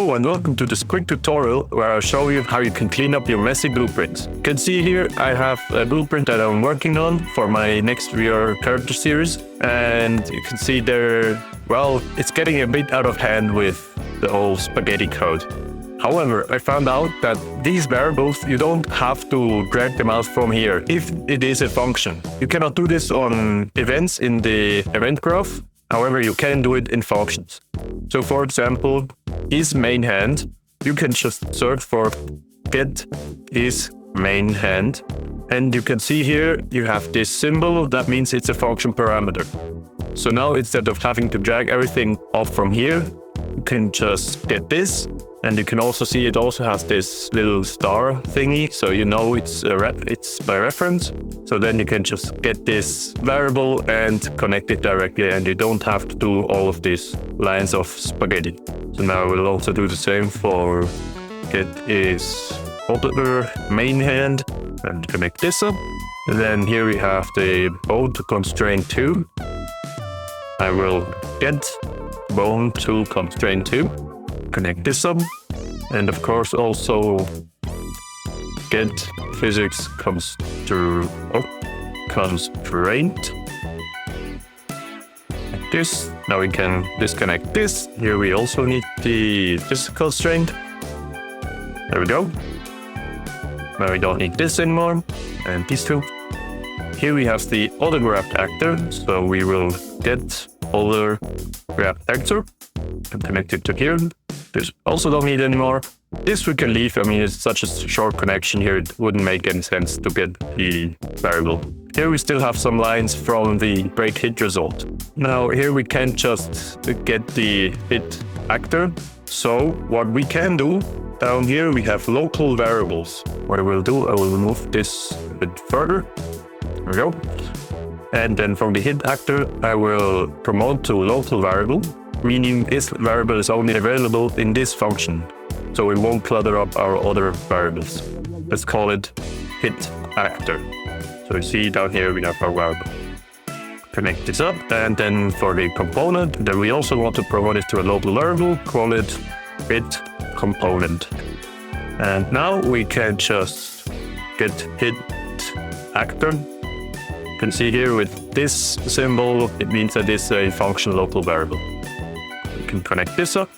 Hello and welcome to this quick tutorial where I'll show you how you can clean up your messy blueprints. You can see here I have a blueprint that I'm working on for my next VR character series, and you can see there, well, it's getting a bit out of hand with the old spaghetti code. However, I found out that these variables, you don't have to drag them out from here if it is a function. You cannot do this on events in the event graph. However, you can do it in functions. So for example, is main hand, you can just search for get is main hand. And you can see here, you have this symbol, that means it's a function parameter. So now instead of having to drag everything off from here, you can just get this. And you can also see it also has this little star thingy, so you know it's by reference. So then you can just get this variable and connect it directly, and you don't have to do all of these lines of spaghetti. So now we'll also do the same for get is other main hand and connect this up. And then here we have the bone to constraint 2. I will get bone to constraint 2. Connect this up, and of course also get physics constraint like this. Now we can disconnect this. Here we also need the physical constraint. There we go. Now we don't need this anymore, and these two. Here we have the other grabbed actor, so we will get other grabbed actor and connect it to here. This also don't need anymore. This we can leave. I mean, it's such a short connection here, it wouldn't make any sense to get the variable. Here we still have some lines from the break hit result. Now here we can't just get the hit actor. So what we can do, down here we have local variables. What I will do, I will move this a bit further. There we go. And then from the hit actor, I will promote to local variable, meaning this variable is only available in this function. So it won't clutter up our other variables. Let's call it hit actor. So you see down here we have our variable. Connect this up, and then for the component, then we also want to promote it to a local variable, call it hit component. And now we can just get hit actor. You can see here with this symbol, it means that it's a function local variable. We can connect this up.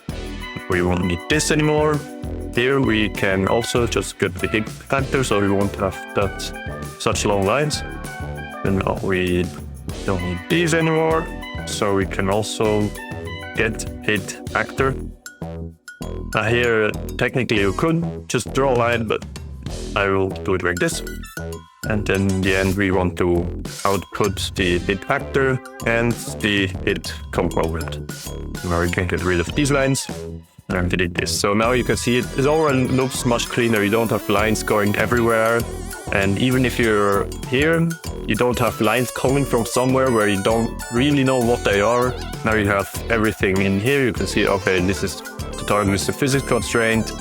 We won't need this anymore. Here we can also just get the hit actor, so we won't have such long lines. And now we don't need these anymore. So we can also get hit actor. Now here, technically you could just draw a line, but I will do it like this. And then in the end, we want to output the hit actor and the hit component. Now we can get rid of these lines and delete this. So now you can see it already looks much cleaner. You don't have lines going everywhere. And even if you're here, you don't have lines coming from somewhere where you don't really know what they are. Now you have everything in here. You can see, okay, this is the target is the physics constraint.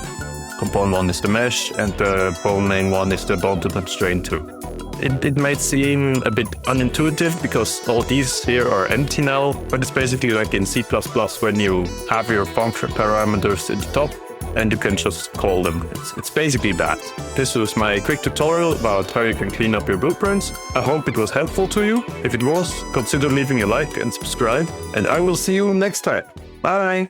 Component 1 is the mesh, and the bone main 1 is the bone to constraint 2. It might seem a bit unintuitive because all these here are empty now, but it's basically like in C++ when you have your function parameters at the top and you can just call them. It's basically that. This was my quick tutorial about how you can clean up your blueprints. I hope it was helpful to you. If it was, consider leaving a like and subscribe, and I will see you next time. Bye!